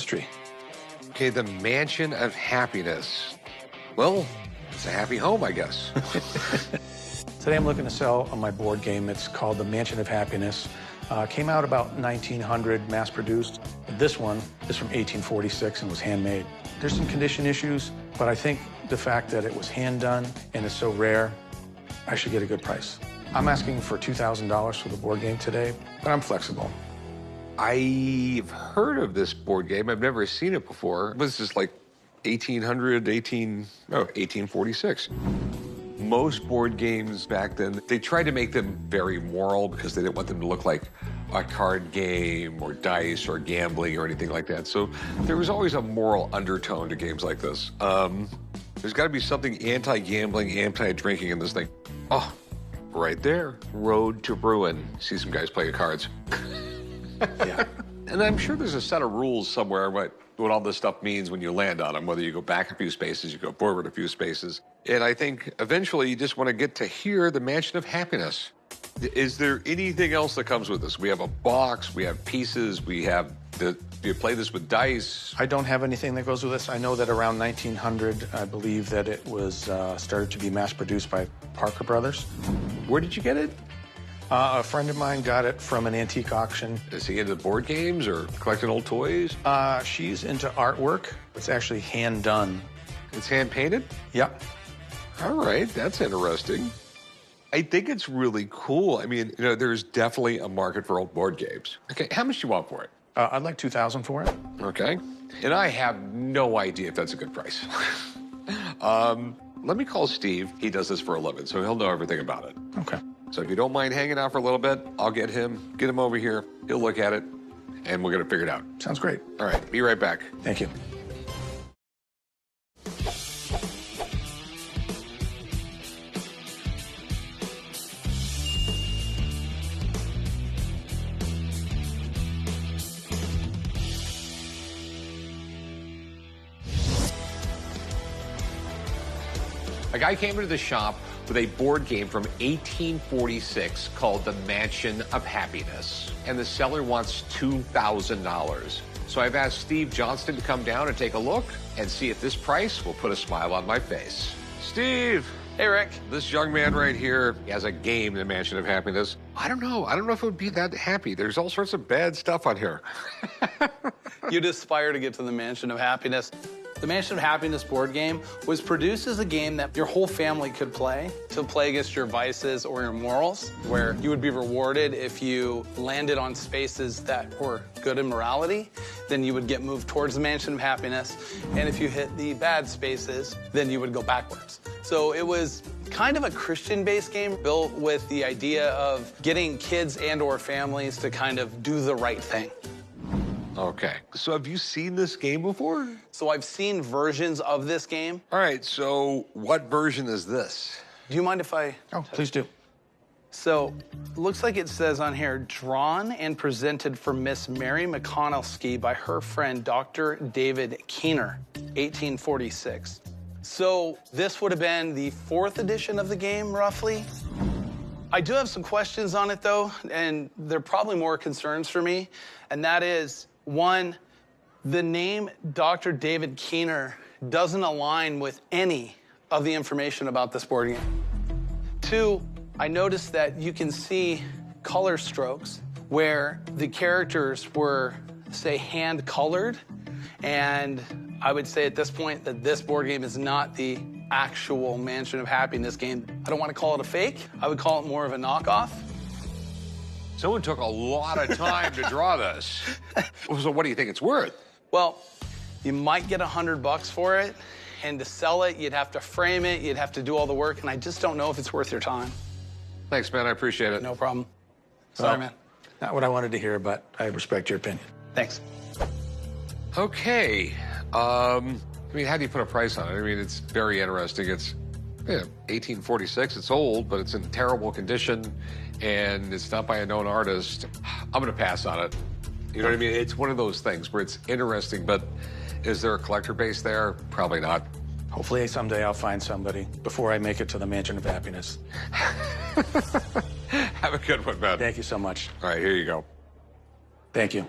mystery. Okay, the Mansion of Happiness. Well, it's a happy home, I guess. Today I'm looking to sell my board game. It's called The Mansion of Happiness. Came out about 1900, mass-produced. This one is from 1846 and was handmade. There's some condition issues, but I think the fact that it was hand-done and is so rare, I should get a good price. I'm asking for $2,000 for the board game today, but I'm flexible. I've heard of this board game. I've never seen it before. Was this like 1846? Most board games back then, they tried to make them very moral because they didn't want them to look like a card game or dice or gambling or anything like that. So there was always a moral undertone to games like this. There's got to be something anti-gambling, anti-drinking in this thing. Oh, right there. Road to Ruin. See some guys playing cards. Yeah. And I'm sure there's a set of rules somewhere what all this stuff means when you land on them, whether you go back a few spaces, you go forward a few spaces. And I think eventually you just want to get to hear the Mansion of Happiness. Is there anything else that comes with this? We have a box, we have pieces, we have do you play this with dice? I don't have anything that goes with this. I know that around 1900, I believe that it was started to be mass-produced by Parker Brothers. Where did you get it? A friend of mine got it from an antique auction. Is he into board games or collecting old toys? She's into artwork. It's actually hand-done. It's hand-painted? Yep. All right, that's interesting. I think it's really cool. I mean, you know, there's definitely a market for old board games. Okay, how much do you want for it? I'd like $2,000 for it. Okay. And I have no idea if that's a good price. Let me call Steve. He does this for a living, so he'll know everything about it. Okay. So if you don't mind hanging out for a little bit, I'll get him over here. He'll look at it, and we're going to figure it out. Sounds great. All right, be right back. Thank you. A guy came into the shop with a board game from 1846 called The Mansion of Happiness, and the seller wants $2,000. So I've asked Steve Johnston to come down and take a look and see if this price will put a smile on my face. Steve! Hey, Rick. This young man right here has a game, The Mansion of Happiness. I don't know if it would be that happy. There's all sorts of bad stuff on here. You'd aspire to get to the Mansion of Happiness. The Mansion of Happiness board game was produced as a game that your whole family could play to play against your vices or your morals, where you would be rewarded if you landed on spaces that were good in morality, then you would get moved towards the Mansion of Happiness, and if you hit the bad spaces, then you would go backwards. So it was kind of a Christian-based game built with the idea of getting kids and or families to kind of do the right thing. Okay. So have you seen this game before? So I've seen versions of this game. All right, so what version is this? Do you mind if I... Oh, please do. So, looks like it says on here, drawn and presented for Miss Mary McConnelsky by her friend Dr. David Keener, 1846. So, this would have been the 4th edition of the game, roughly. I do have some questions on it, though, and they're probably more concerns for me, and that is, one, the name Dr. David Keener doesn't align with any of the information about this board game. Two, I noticed that you can see color strokes where the characters were, say, hand-colored, and I would say at this point that this board game is not the actual Mansion of Happiness game. I don't want to call it a fake. I would call it more of a knockoff. Someone took a lot of time to draw this. So what do you think it's worth? Well, you might get $100 for it, and to sell it, you'd have to frame it, you'd have to do all the work, and I just don't know if it's worth your time. Thanks, man. I appreciate it. No problem. Sorry, man. Not what I wanted to hear, but I respect your opinion. Thanks. Okay. I mean, how do you put a price on it? I mean, it's very interesting. It's 1846. It's old, but it's in terrible condition, and it's not by a known artist. I'm going to pass on it. You know what I mean? It's one of those things where it's interesting, but is there a collector base there? Probably not. Hopefully someday I'll find somebody before I make it to the Mansion of Happiness. Have a good one, man. Thank you so much. All right, here you go. Thank you.